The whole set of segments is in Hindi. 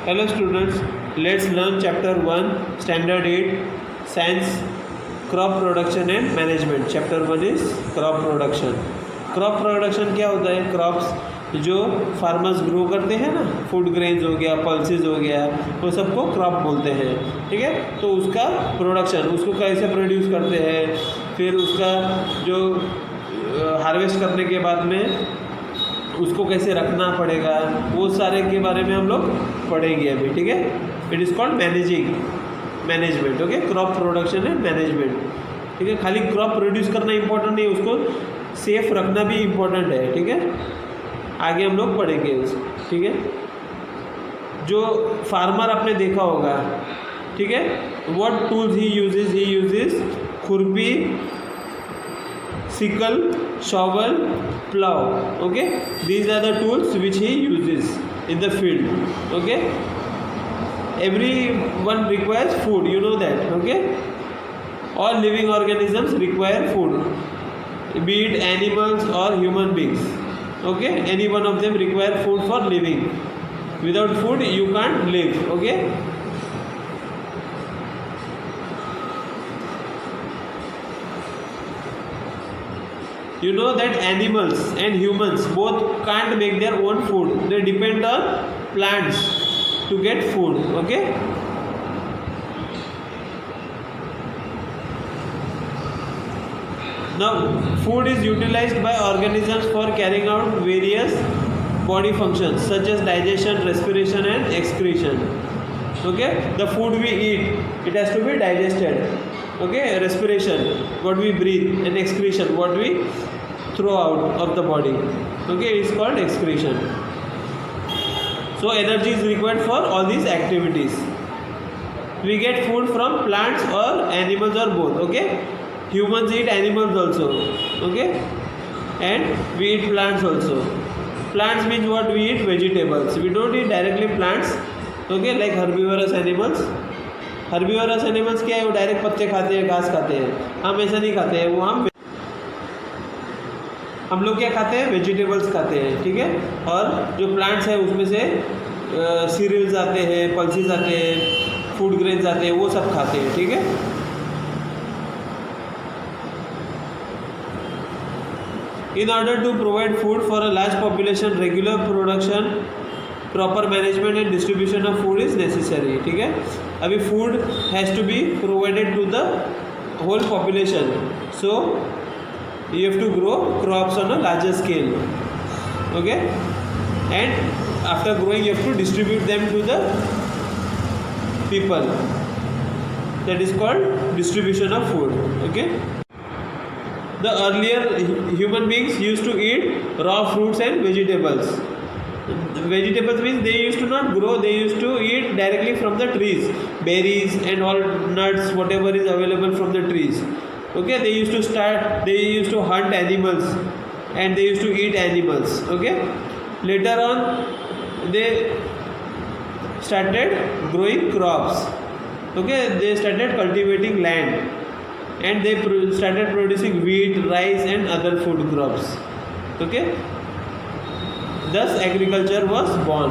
Hello students, let's learn chapter 1, standard 8, science, crop production and management. Chapter 1 is crop production. Crop production क्या होता है? क्रॉप्स जो फार्मर्स ग्रो करते हैं ना, फूड ग्रेन्स हो गया, पल्सेस हो गया, वो सबको क्रॉप बोलते हैं. ठीक है, तो उसका प्रोडक्शन, उसको कैसे प्रोड्यूस करते हैं, फिर उसका जो हार्वेस्ट करने के बाद में उसको कैसे रखना पड़ेगा, वो सारे के बारे में हम लोग पढ़ेंगे अभी. ठीक है, it is called management. Okay, crop production and management. ठीक है, खाली क्रॉप प्रोड्यूस करना इम्पोर्टेंट नहीं, उसको सेफ रखना भी इम्पोर्टेंट है. ठीक है, आगे हम लोग पढ़ेंगे उसको. ठीक है, जो फार्मर आपने देखा होगा, ठीक है, व्हाट टूल्स ही यूजेस खुरपी, sickle, shovel, plow. Okay, these are the tools which he uses in the field. Okay, everyone requires food, you know that. Okay, all living organisms require food, be it animals or human beings. Okay, any one of them require food for living. Without food you can't live. Okay, you know that animals and humans both can't make their own food. They depend on plants to get food. Okay, now food is utilized by organisms for carrying out various body functions such as digestion, respiration and excretion. Okay, the food we eat, it has to be digested. Okay, respiration, what we breathe, and excretion, what we throw out of the body. Okay, it's called excretion. So energy is required for all these activities. We get food from plants or animals or both. Okay, humans eat animals also. Okay, and we eat plants also. Plants means what? We eat vegetables. We don't eat directly plants. Okay, like herbivorous animals. Herbivores animals क्या है? वो डायरेक्ट पत्ते खाते हैं, घास खाते हैं. हम ऐसा नहीं खाते हैं. वो हम लोग क्या खाते हैं? वेजिटेबल्स खाते हैं. ठीक है, और जो प्लांट्स है उसमें से सीरियल्स आते हैं, पल्सेस आते हैं, फूड ग्रेन्स आते हैं, वो सब खाते हैं. ठीक है, in order to provide food for a large population, regular production, proper management and distribution of food is necessary. ठीक है, अभी food has to be provided to the whole population, so you have to grow crops on a larger scale. Okay, and after growing you have to distribute them to the people. That is called distribution of food. Okay, the earlier human beings use to eat raw fruits and vegetables. Vegetables means they used to not grow, they used to eat directly from the trees, berries and all nuts, whatever is available from the trees. Okay, they used to hunt animals and they used to eat animals. Okay, later on they started growing crops. Okay, they started cultivating land and they started producing wheat, rice and other food crops. Okay, thus agriculture was born.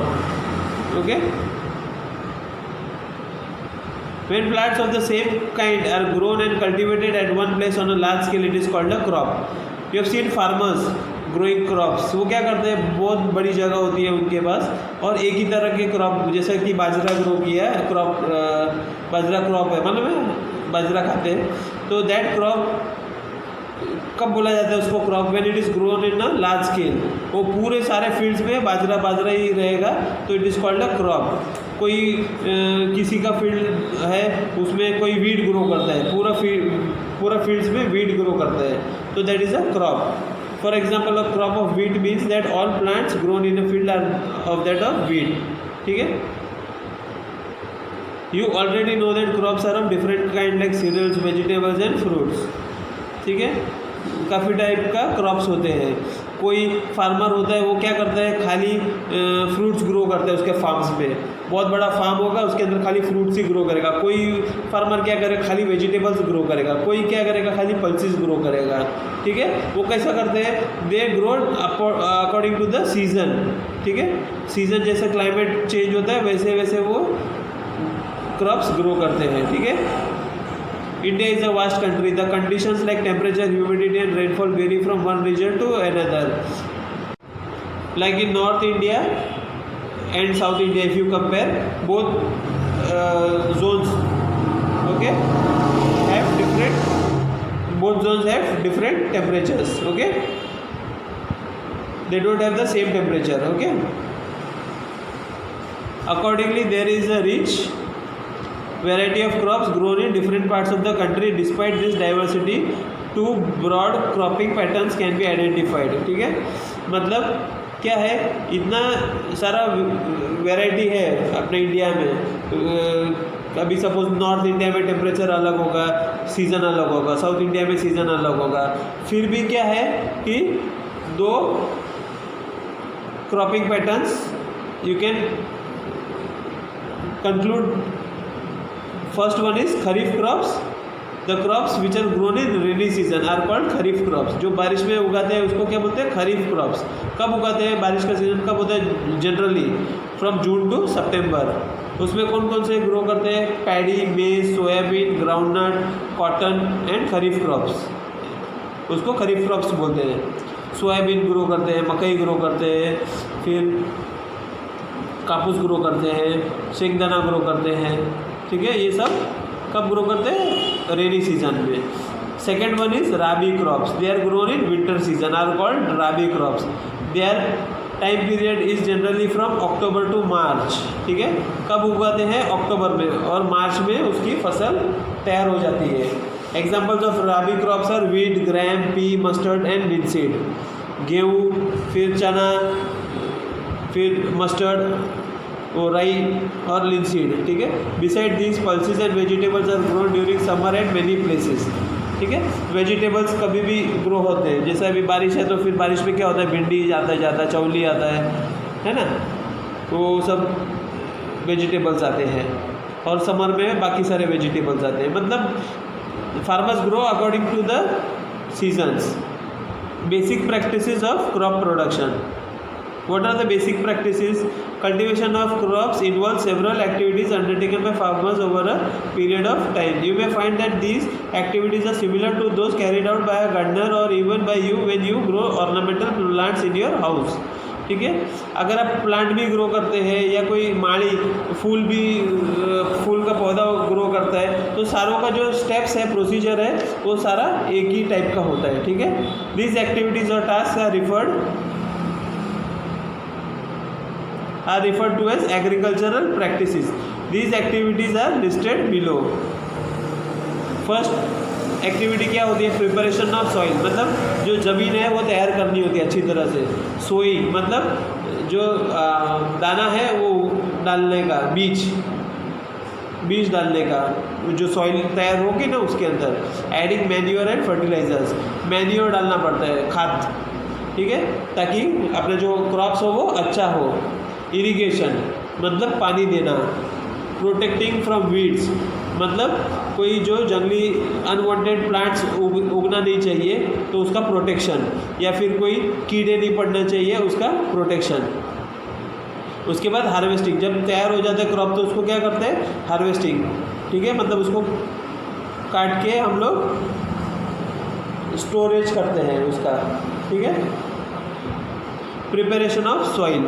Okay, when plants of the same kind are grown and cultivated at one place on a large scale, it is called a crop. You have seen farmers growing crops. वो क्या करते हैं? बहुत बड़ी जगह होती है उनके पास और एक ही तरह के क्रॉप, जैसे कि बाजरा ग्रो किया है, बाजरा क्रॉप है, मतलब बाजरा खाते हैं, तो दैट क्रॉप कब बोला जाता है उसको crop? When it is grown in a large scale. वो पूरे सारे फील्ड्स में बाजरा ही रहेगा, तो it is called a crop. कोई किसी का फील्ड है, उसमें कोई वीट ग्रो करता है, पूरा फील्ड्स में वीट ग्रो करता है, तो that is a crop. For example, a crop of wheat means that all plants grown in a field are of that of wheat. ठीक है, you already know that crops are of different kind like cereals, vegetables and fruits. ठीक है, काफ़ी टाइप का क्रॉप्स होते हैं. कोई फार्मर होता है वो क्या करता है, खाली फ्रूट्स ग्रो करता है उसके फार्म्स में, बहुत बड़ा फार्म होगा उसके अंदर खाली फ्रूट्स ही ग्रो करेगा। कोई फार्मर क्या करेगा, खाली वेजिटेबल्स ग्रो करेगा। कोई क्या करेगा, खाली पल्सेस ग्रो करेगा। ठीक है, वो कैसा करते हैं, they grow according to the season. ठीक है, सीजन जैसे क्लाइमेट चेंज होता है वैसे वैसे वो क्रॉप्स ग्रो करते हैं। ठीक है, India is a vast country. The conditions like temperature, humidity and rainfall vary from one region to another. Like in North India and South India, if you compare both zones, okay, have different. Both zones have different temperatures. Okay, they don't have the same temperature. Okay, accordingly, there is a rich variety of crops grown in different parts of the country. Despite this diversity, two broad cropping patterns can be identified. ठीक है, मतलब क्या है, इतना सारा वैरायटी है अपने इंडिया में। अभी सपोज नॉर्थ इंडिया में टेम्परेचर अलग होगा, सीज़न अलग होगा, साउथ इंडिया में सीज़न अलग होगा, फिर भी क्या है कि दो cropping patterns you can conclude. First one is kharif crops. The crops which are grown in rainy season are called kharif crops. जो बारिश में उगाते हैं उसको क्या बोलते हैं, खरीफ क्रॉप्स। कब उगाते हैं, बारिश का सीजन कब होता है, जनरली फ्रॉम जून टू सितंबर। उसमें कौन कौन से ग्रो करते हैं, पैडी, मेज, soybean, groundnut, cotton and kharif crops, उसको खरीफ क्रॉप्स बोलते हैं। सोयाबीन ग्रो करते हैं, मकई ग्रो करते हैं, फिर कापूस ग्रो करते हैं, शेंगदाना ग्रो करते हैं। ठीक है, ये सब कब ग्रो करते हैं, रेनी सीजन में। Second one is rabi crops. They are grown in winter season are called rabi crops. Their time period is generally from October to March. ठीक है, कब उगाते हैं, अक्टूबर में, और मार्च में उसकी फसल तैयार हो जाती है। Examples of rabi crops are wheat, gram, pea, mustard and linseed. गेहूँ, फिर चना, फिर मस्टर्ड, राई और लिनसीड। ठीक है, beside these pulses and vegetables are grown during summer at many places. ठीक है, वेजिटेबल्स कभी भी ग्रो होते हैं, जैसे अभी बारिश है तो फिर बारिश में क्या होता है, भिंडी आता है, चौली आता है ना, वो सब वेजिटेबल्स आते हैं। और समर में बाकी सारे वेजिटेबल्स आते हैं। मतलब farmers grow according to the seasons. Basic practices of crop production. What are the basic practices? Cultivation of crops involves several activities undertaken by farmers over a period of time. You may find that these activities are similar to those carried out by a gardener or even by you when you grow ornamental plants in your house. ठीक है, अगर आप प्लांट भी ग्रो करते हैं या कोई माली फूल का पौधा ग्रो करता है, तो सारों का जो स्टेप्स है, प्रोसीजर है, वो सारा एक ही टाइप का होता है। ठीक है, दीज एक्टिविटीज और task are referred to as agricultural practices. These activities are listed below. First activity क्या होती है, प्रिपरेशन ऑफ सॉइल, मतलब जो ज़मीन है वो तैयार करनी होती है अच्छी तरह से। सोइंग मतलब जो दाना है वो डालने का, बीज डालने का, जो सॉइल तैयार होगी ना उसके अंदर। Adding manure and fertilisers, manure डालना पड़ता है, खाद। ठीक है, ताकि अपने जो क्रॉप्स हो वो अच्छा हो। इरिगेशन मतलब पानी देना। प्रोटेक्टिंग फ्रॉम वीड्स मतलब कोई जो जंगली अनवांटेड प्लांट्स उगना नहीं चाहिए तो उसका प्रोटेक्शन, या फिर कोई कीड़े नहीं पड़ना चाहिए उसका प्रोटेक्शन। उसके बाद हार्वेस्टिंग, जब तैयार हो जाता है क्रॉप तो उसको क्या करते हैं, हार्वेस्टिंग। ठीक है, मतलब उसको काट के हम लोग स्टोरेज करते हैं उसका। ठीक है, preparation of soil.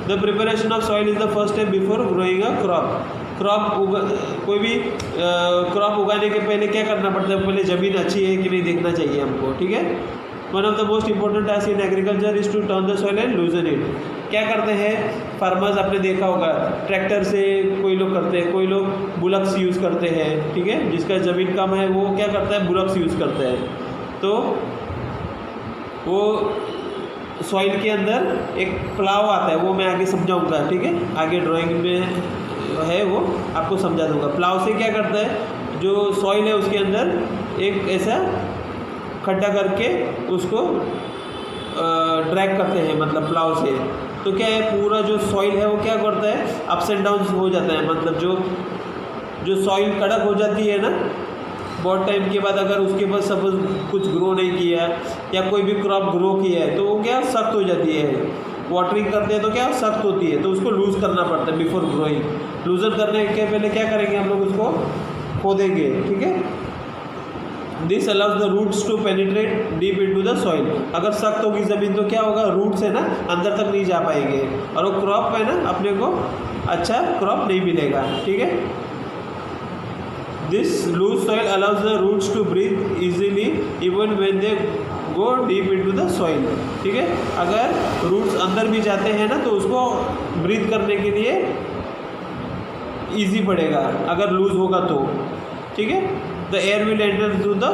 The preparation of soil is the first step before growing a कोई भी क्रॉप उगाने के पहले क्या करना पड़ता है, पहले ज़मीन अच्छी है कि नहीं देखना चाहिए हमको। ठीक है, one of the most important task in agriculture is to turn the soil and loosen it. क्या करते हैं फार्मर्स, आपने देखा होगा ट्रैक्टर से कोई लोग करते हैं, कोई लोग बुलक्स यूज़ करते हैं। ठीक है, जिसका ज़मीन कम है वो क्या करता है, बुलक्स यूज़ करता है। तो वो सॉइल के अंदर एक प्लाव आता है, वो मैं आगे समझाऊंगा। ठीक है, आगे ड्राइंग में है वो आपको समझा दूंगा। प्लाव से क्या करता है, जो सॉइल है उसके अंदर एक ऐसा खड्डा करके उसको ड्रैग करते हैं, मतलब प्लाव से, तो क्या है पूरा जो सॉइल है वो क्या करता है, अप्स एंड डाउन हो जाता है। मतलब जो सॉइल कड़क हो जाती है ना बहुत टाइम के बाद, अगर उसके बाद सपोज कुछ ग्रो नहीं किया या कोई भी क्रॉप ग्रो किया है तो वो क्या सख्त हो जाती है। वाटरिंग करते हैं तो क्या सख्त होती है, तो उसको लूज़ करना पड़ता है बिफोर ग्रोइंग। लूजन करने के पहले क्या करेंगे हम लोग, उसको खोदेंगे, ठीक है। This allows the roots to penetrate deep into the soil. अगर सख्त होगी ज़मीन तो क्या होगा, रूट्स है ना अंदर तक नहीं जा पाएंगे और वो क्रॉप है ना अपने को अच्छा क्रॉप नहीं मिलेगा, ठीक है। This loose soil allows the roots to breathe easily even when they go deep into the soil, ठीक है। अगर रूट्स अंदर भी जाते हैं ना तो उसको ब्रीथ करने के लिए इजी पड़ेगा अगर लूज होगा तो, ठीक है। The air will enter through the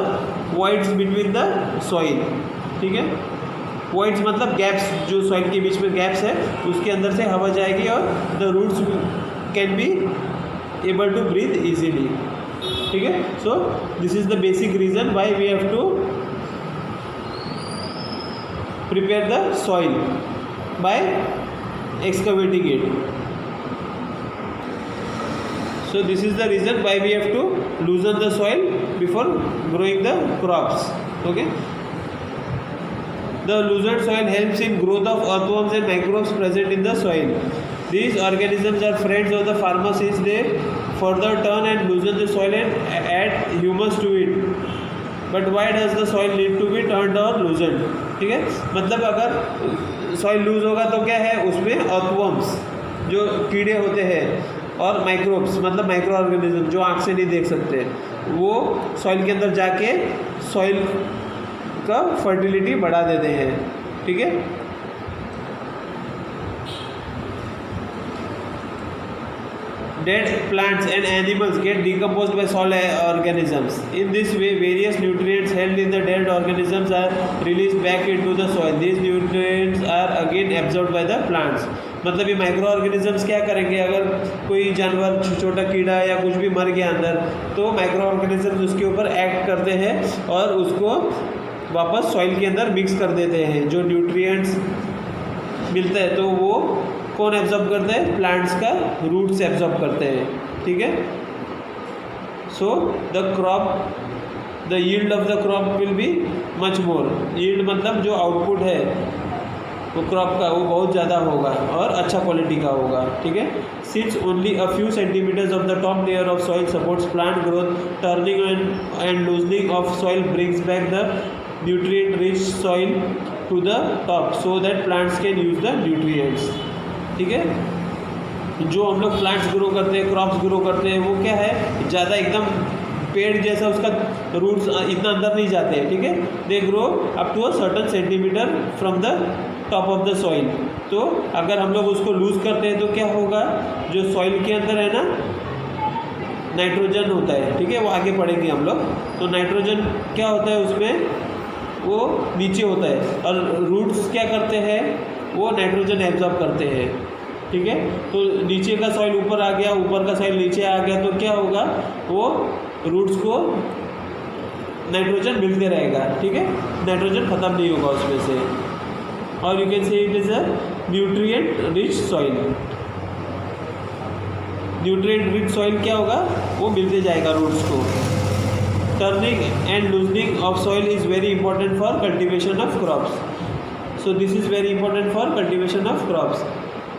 voids between the soil, ठीक है। वॉइड्स मतलब गैप्स, जो सॉइल के बीच में गैप्स है उसके अंदर से हवा जाएगी और the roots can be able to breathe easily, ठीक है। So this is the basic reason why we have to prepare the soil by excavating it. So this is the reason why we have to loosen the soil before growing the crops, okay. The loosened soil helps in growth of earthworms and microbes present in the soil. These organisms are friends of the farmer since they further turn and loosen the soil and add humus to it. But why does the soil need to be turned or loosened, ठीक है। मतलब अगर सॉइल लूज होगा तो क्या है उसमें अर्थवर्म्स जो कीड़े होते हैं और माइक्रोब्स मतलब माइक्रो ऑर्गेनिज्म जो आँख से नहीं देख सकते वो सॉइल के अंदर जाके सॉइल का फर्टिलिटी बढ़ा देते हैं, ठीक है। Dead plants and animals get decomposed by soil organisms. In this way, various nutrients held in the dead organisms are released back into the soil. These nutrients are again absorbed by the plants. मतलब ये माइक्रो ऑर्गेनिजम्स क्या करेंगे, अगर कोई जानवर छोटा कीड़ा या कुछ भी मर गया अंदर तो माइक्रो ऑर्गेनिजम्स उसके ऊपर एक्ट करते हैं और उसको वापस सॉइल के अंदर मिक्स कर देते हैं। जो न्यूट्रिएंट्स मिलता है तो वो कौन एब्जॉर्ब करते हैं, प्लांट्स का रूट से एब्जॉर्ब करते हैं, ठीक है। So the crop, the yield of the crop will be much more. Yield मतलब जो आउटपुट है वो क्रॉप का वो बहुत ज़्यादा होगा और अच्छा क्वालिटी का होगा, ठीक है। Since only a few centimetres of the top layer of soil supports plant growth, turning and loosening of soil brings back the nutrient rich soil to the top so that plants can use the nutrients, ठीक है। जो हम लोग प्लांट्स ग्रो करते हैं, क्रॉप्स ग्रो करते हैं, वो क्या है ज़्यादा एकदम पेड़ जैसा उसका रूट्स इतना अंदर नहीं जाते हैं, ठीक है। They grow up to a certain centimetre from the top of the soil. तो अगर हम लोग उसको लूज करते हैं तो क्या होगा, जो सॉइल के अंदर है ना नाइट्रोजन होता है, ठीक है, वो आगे पढ़ेंगे हम लोग। तो नाइट्रोजन क्या होता है उसमें, वो नीचे होता है और रूट्स क्या करते हैं, वो नाइट्रोजन एब्जॉर्ब करते हैं, ठीक है। तो नीचे का सॉइल ऊपर आ गया, ऊपर का सॉइल नीचे आ गया तो क्या होगा, वो रूट्स को नाइट्रोजन मिलते रहेगा, ठीक है। नाइट्रोजन ख़त्म नहीं होगा उसमें से। और you can say it is a nutrient rich soil. Nutrient rich soil क्या होगा, वो मिलते जाएगा रूट्स को। Turning and loosening of soil is very important for cultivation of crops. So this is very important for cultivation of crops.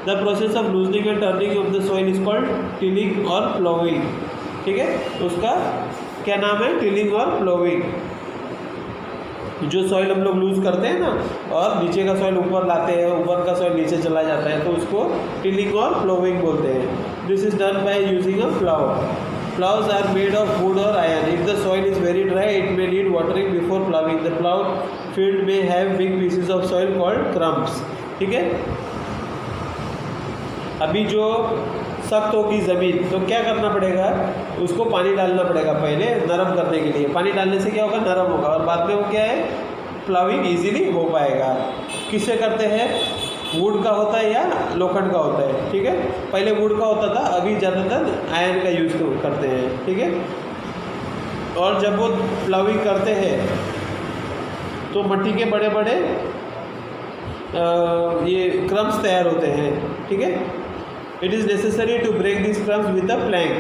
The process of loosening and turning of the soil is called tilling or plowing, ठीक है। उसका क्या नाम है, टिलिंग और प्लोविंग। जो सॉइल हम लोग लूज करते हैं ना और नीचे का सॉइल ऊपर लाते हैं, ऊपर का सॉइल नीचे चला जाता है तो उसको टिलिंग और प्लोविंग बोलते हैं। This is done by using a plough. Plows are made of wood or iron. If the soil is very dry, it may need watering before plowing. The plow field may have big pieces of soil called crumbs, ठीक है। अभी जो सख्त होगी ज़मीन तो क्या करना पड़ेगा, उसको पानी डालना पड़ेगा पहले नरम करने के लिए। पानी डालने से क्या होगा, नरम होगा और बाद में वो क्या है, प्लाविंग इजीली हो पाएगा। किससे करते हैं, वुड का होता है या लोखंड का होता है, ठीक है। पहले वुड का होता था, अभी ज़्यादातर आयरन का यूज़ करते हैं, ठीक है। और जब वो प्लाविंग करते हैं तो मिट्टी के बड़े बड़े ये क्रम्स तैयार होते हैं, ठीक है। It is necessary to break this crumbs with a plank.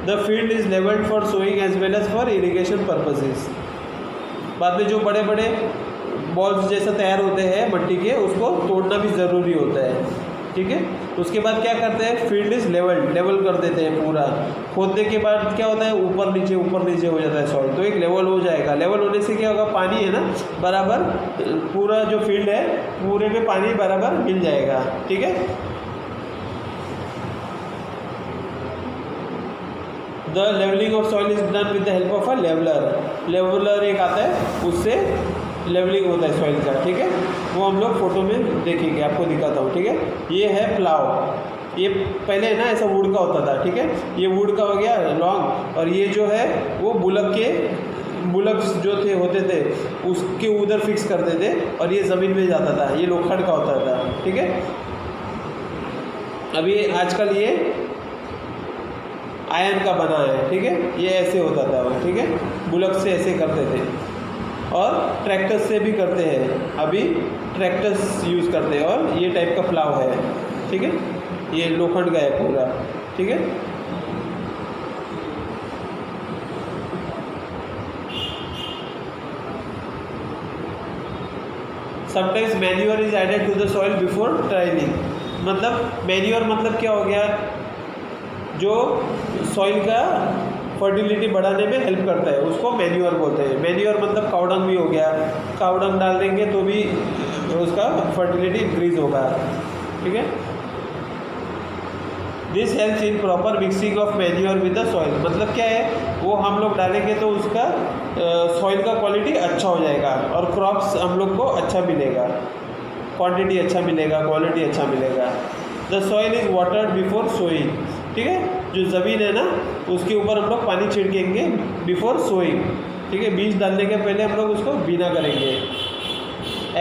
The field is levelled for sowing as well as for irrigation purposes. बाद में जो बड़े बड़े बॉल्स जैसा तैयार होते हैं मिट्टी के, उसको तोड़ना भी ज़रूरी होता है, ठीक है। उसके बाद क्या करते हैं, फील्ड इज लेवल कर देते हैं पूरा। खोदने के बाद क्या होता है, ऊपर नीचे हो जाता है सॉइल, तो एक लेवल हो जाएगा। लेवल होने से क्या होगा, पानी है ना बराबर, पूरा जो फील्ड है पूरे में पानी बराबर मिल जाएगा, ठीक है। The levelling of soil is done with the help of a leveller एक आता है, उससे लेवलिंग होता है सॉइल का, ठीक है। वो हम लोग फोटो में देखेंगे, आपको दिखाता हूँ, ठीक है। ये है प्लाव। ये पहले ना ऐसा वुड का होता था, ठीक है। ये वुड का हो गया लॉन्ग, और ये जो है वो बुलक्स जो होते थे उसके उधर फिक्स करते थे, और ये ज़मीन में जाता था। ये लोखंड का होता था, ठीक है। अभी आजकल ये आयरन का बना है, ठीक है। ये ऐसे होता था, ठीक है। बुलक से ऐसे करते थे, और ट्रैक्टर्स से भी करते हैं। अभी ट्रैक्टर्स यूज़ करते हैं, और ये टाइप का प्लाव है, ठीक है। ये लोखंड का है पूरा, ठीक है। Sometimes manure is added to the soil before tilling. मतलब मैन्योर मतलब क्या हो गया, जो सॉइल का फर्टिलिटी बढ़ाने में हेल्प करता है, उसको मैन्योर बोलते हैं। मैन्योर मतलब काउडंग भी हो गया, काउडंग डाल देंगे तो भी उसका फर्टिलिटी इंक्रीज होगा, ठीक है। This helps in proper mixing of manure with the soil. मतलब क्या है, वो हम लोग डालेंगे तो उसका सॉइल का क्वालिटी अच्छा हो जाएगा, और क्रॉप्स हम लोग को अच्छा मिलेगा, क्वांटिटी अच्छा मिलेगा, क्वालिटी अच्छा मिलेगा। The soil is watered before sowing, ठीक है। जो ज़मीन है ना उसके ऊपर हम लोग पानी छिड़केंगे बिफोर सोइंग, ठीक है। बीज डालने के पहले हम लोग उसको बीना करेंगे।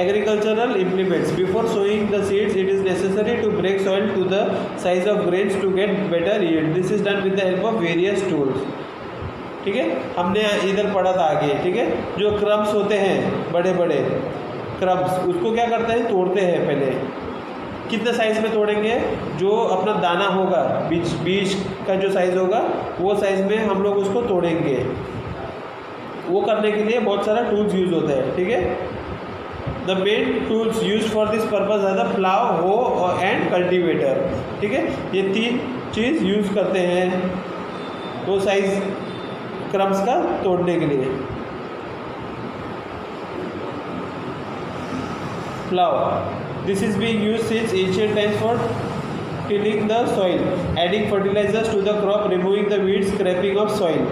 Agricultural implements before sowing the seeds it is necessary to break soil to the size of grains to get better yield. This is done with the help of various tools, ठीक है। हमने इधर पढ़ा था आगे, ठीक है। जो क्रम्स होते हैं बड़े बड़े क्रम्स, उसको क्या करते हैं, तोड़ते हैं पहले। कितने साइज़ में तोड़ेंगे, जो अपना दाना होगा, बीज का जो साइज़ होगा वो साइज़ में हम लोग उसको तोड़ेंगे। वो करने के लिए बहुत सारा टूल्स यूज़ होते हैं, ठीक है। The main tools use for this purpose are the plough, hoe and cultivator, ठीक है। ये तीन चीज़ यूज़ करते हैं वो साइज़ क्रम्स का तोड़ने के लिए। Plough, this is being used since ancient times for tilling the soil, adding fertilizers to the crop, removing the weeds, scraping of soil.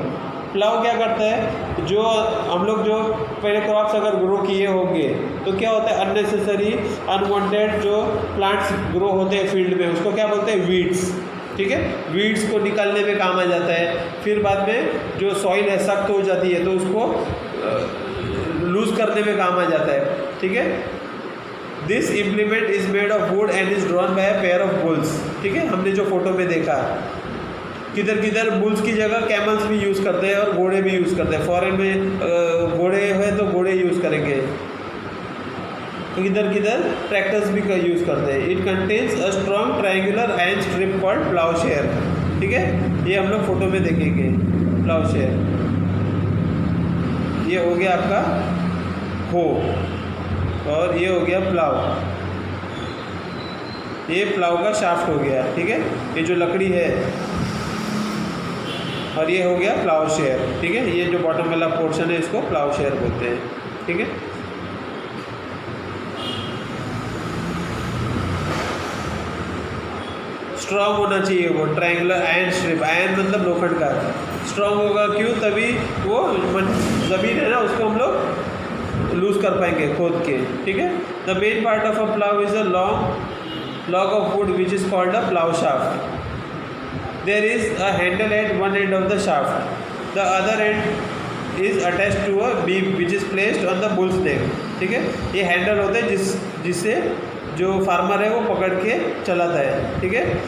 Plough क्या करता है, जो हम लोग जो पहले क्रॉप्स अगर ग्रो किए होंगे तो क्या होता है, अननेसेसरी अनवांटेड जो प्लांट्स ग्रो होते हैं फील्ड में, उसको क्या बोलते हैं, वीड्स, ठीक है। वीड्स को निकालने में काम आ जाता है। फिर बाद में जो सॉइल है सख्त हो जाती है तो उसको लूज करने में काम आ जाता है, ठीक है। This implement is made of would and is drawn by a pair of bulls, ठीक है। हमने जो फोटो में देखा, किधर किधर बुल्स की जगह कैमल्स भी यूज़ करते हैं और घोड़े भी यूज़ करते हैं। फॉरेन में घोड़े है तो घोड़े यूज़ करेंगे, तो किधर किधर ट्रैक्टर्स भी यूज़ करते हैं। It contains a strong triangular iron strip called ploughshare, ठीक है। ये हम लोग फोटो में देखेंगे प्लाउशेयर। ये हो गया आपका हो, और ये हो गया प्लाव। ये प्लाव का शाफ्ट हो गया, ठीक है। ये जो लकड़ी है, और ये हो गया प्लाव शेयर, ठीक है। ये जो बॉटम वाला पोर्शन है इसको प्लाव शेयर बोलते हैं, ठीक है। स्ट्रॉन्ग होना चाहिए वो ट्रायंगुलर आयरन स्ट्रिप। आयरन मतलब लोखंड का, स्ट्रॉन्ग होगा क्यों, तभी वो ज़मीन है ना उसको हम लोग लूज कर पाएंगे खोद के, ठीक है। The main part of a plough is a long log of wood which is called a plough shaft. There is a handle at one end of the shaft, the other end is attached to a beam which is placed on the bull's neck, ठीक है। ये हैंडल होते हैं जिससे जो फार्मर है वो पकड़ के चलाता है, ठीक है,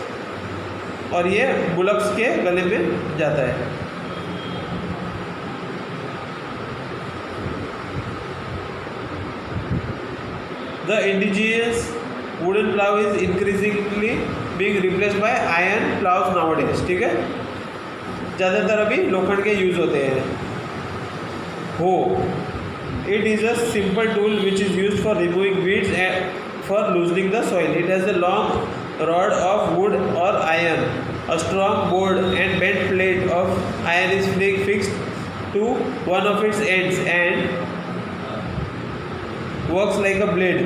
और ये बुलक्स के गले में जाता है। The indigenous wooden plow is increasingly being replaced by iron plows nowadays. ठीक है, ज़्यादातर अभी लोखंड के यूज़ होते हैं. हो, it is a simple tool which is used for removing weeds and for loosening the soil. It has a long rod of wood or iron. A strong board and bent plate of iron is fixed to one of its ends and works like a blade.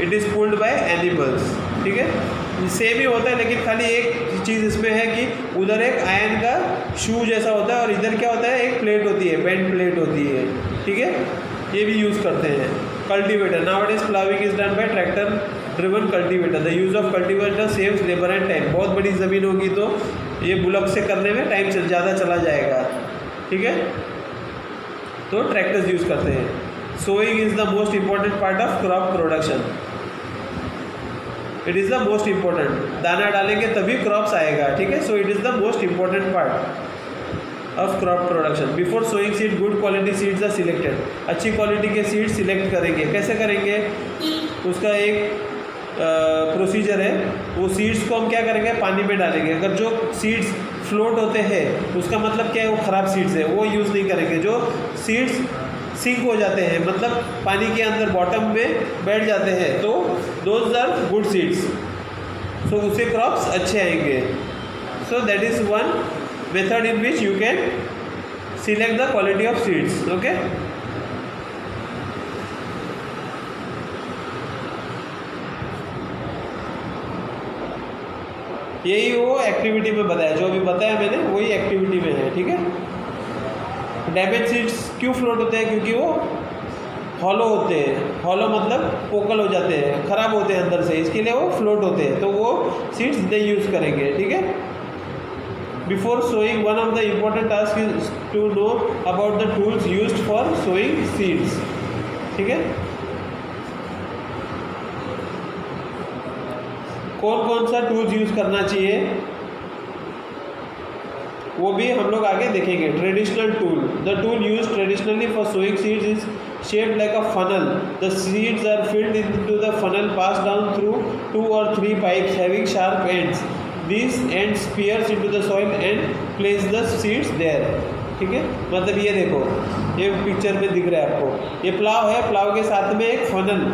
It is pulled by animals. ठीक है, सेम ही होता है, लेकिन खाली एक चीज़ इसमें है कि उधर एक आयरन का शू जैसा होता है और इधर क्या होता है, एक प्लेट होती है, बेंड प्लेट होती है. ठीक है, ये भी यूज़ करते हैं. Cultivator. Nowadays ploughing is done by tractor driven cultivator. The use of cultivator saves labour and time. बहुत बड़ी ज़मीन होगी तो ये बुलक से करने में टाइम ज़्यादा चला जाएगा. ठीक है, तो ट्रैक्टर्स यूज़ करते हैं. Sowing is the most important part of crop production. It is the most important. दाना डालेंगे तभी क्रॉप्स आएगा. ठीक है, so it is the most important part of crop production. Before sowing seed, good quality seeds are selected. अच्छी क्वालिटी के सीड्स सिलेक्ट करेंगे. कैसे करेंगे, उसका एक प्रोसीजर है. वो सीड्स को हम क्या करेंगे, पानी में डालेंगे. अगर जो सीड्स फ्लोट होते हैं उसका मतलब क्या है, वो ख़राब सीड्स है, वो यूज़ नहीं करेंगे. जो सीड्स सिंक हो जाते हैं, मतलब पानी के अंदर बॉटम में बैठ जाते हैं, तो दोज आर गुड सीड्स. सो उससे क्रॉप्स अच्छे आएंगे. So that is one method in which you can select the quality of seeds. Okay, यही वो एक्टिविटी में बताया, जो अभी बताया मैंने वही एक्टिविटी में है. ठीक है, डैमेज सीड्स क्यों फ्लोट होते हैं, क्योंकि वो हॉलो होते हैं. हॉलो मतलब पोकल हो जाते हैं, ख़राब होते हैं अंदर से, इसके लिए वो फ्लोट होते हैं, तो वो सीड्स नहीं यूज़ करेंगे. ठीक है, before sowing one of the important task is to know about the tools used for sowing seeds. ठीक है, कौन कौन सा टूल्स यूज़ करना चाहिए वो भी हम लोग आगे देखेंगे. Traditional tool. The tool use traditionally for sowing seeds is shaped like a funnel. The seeds are filled into the funnel, pass down through 2 or 3 pipes having sharp ends. This ends pierce into the soil and place the seeds there. ठीक है, मतलब ये देखो, ये पिक्चर में दिख रहा है आपको, ये प्लाव है, प्लाव के साथ में एक फनल.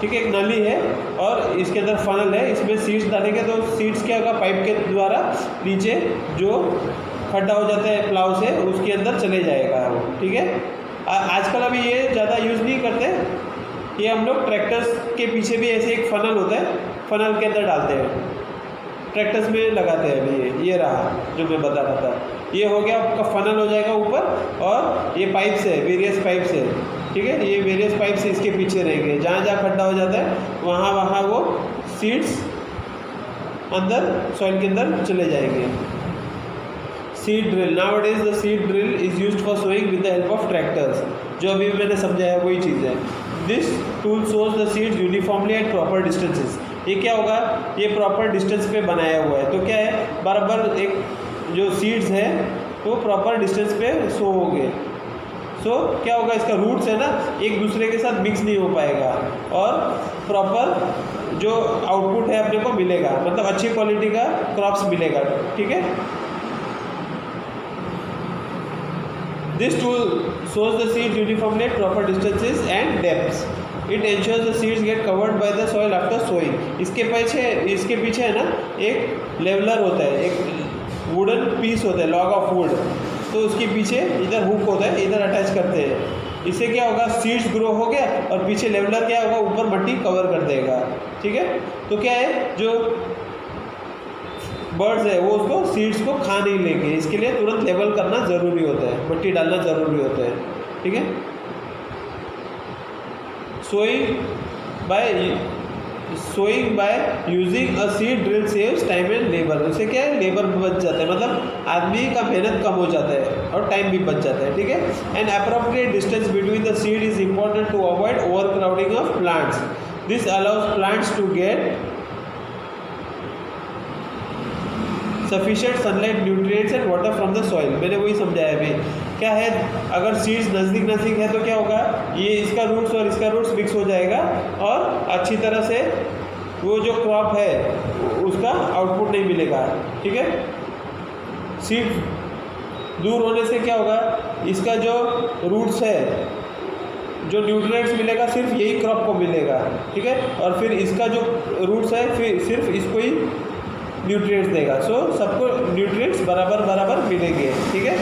ठीक है, एक नली है और इसके अंदर फनल है, इसमें सीड्स डालेंगे तो सीड्स क्या होगा, पाइप के द्वारा नीचे जो खड्डा हो जाता है प्लाव से उसके अंदर चले जाएगा वो. ठीक है, आजकल अभी ये ज़्यादा यूज़ नहीं करते, ये हम लोग ट्रैक्टर्स के पीछे भी ऐसे एक फनल होता है, फनल के अंदर डालते हैं, ट्रैक्टर्स में लगाते हैं. अभी ये रहा जो मैं बता रहा था, ये हो गया आपका फनल हो जाएगा ऊपर, और ये पाइप्स है, वेरियस पाइप्स है. ठीक है, ये वेरियस पाइप्स इसके पीछे रहेंगे, जहाँ जहाँ खड्डा हो जाता है वहाँ वहाँ वो सीड्स अंदर सॉइल के अंदर चले जाएंगे. Seed drill. Nowadays the seed drill is used for sowing with the help of tractors. जो अभी मैंने समझाया वही चीज़ है. This tool sows the seeds uniformly at proper distances. ये क्या होगा, ये प्रॉपर डिस्टेंस पे बनाया हुआ है, तो क्या है, बराबर एक जो सीड्स है वो प्रॉपर डिस्टेंस पे सो होंगे. सो क्या होगा, इसका रूट्स है ना, एक दूसरे के साथ मिक्स नहीं हो पाएगा और प्रॉपर जो आउटपुट है अपने को मिलेगा, मतलब अच्छी क्वालिटी का क्रॉप्स मिलेगा. ठीक है, this tool sows the seeds uniformly at proper distances and depths. It ensures the seeds get covered by the soil after sowing. इसके पीछे है ना एक लेवलर होता है, एक वुडन पीस होता है, लॉग ऑफ वुड, तो उसके पीछे इधर हुक होता है, इधर अटैच करते हैं. इससे क्या होगा, सीड्स ग्रो हो गया और पीछे लेवलर क्या होगा, ऊपर मट्टी कवर कर देगा. ठीक है, तो क्या है, जो बर्ड्स है वो उसको सीड्स को खा नहीं लेंगे, इसके लिए तुरंत लेवल करना ज़रूरी होता है, मट्टी डालना ज़रूरी होता है. ठीक है, sowing by using a seed drill saves time and labour. उससे क्या है, लेबर बच जाता है, मतलब आदमी का मेहनत कम हो जाता है और टाइम भी बच जाता है. ठीक है, and appropriate distance between the seed is important to avoid over crowding of plants. This allows plants to get sufficient sunlight, nutrients and water from the soil. मैंने वही समझाया अभी क्या है, अगर सीड्स नज़दीक नज़दीक है तो क्या होगा, ये इसका रूट्स और इसका रूट्स मिक्स हो जाएगा और अच्छी तरह से वो जो क्रॉप है उसका आउटपुट नहीं मिलेगा। ठीक है, सीड दूर होने से क्या होगा, इसका जो रूट्स है, जो न्यूट्रिएंट्स मिलेगा सिर्फ यही क्रॉप को मिलेगा। ठीक है, और फिर इसका जो रूट्स है फिर सिर्फ इसको ही न्यूट्रिएंट्स देगा। सो सबको न्यूट्रिएंट्स बराबर बराबर मिलेंगे। ठीक है।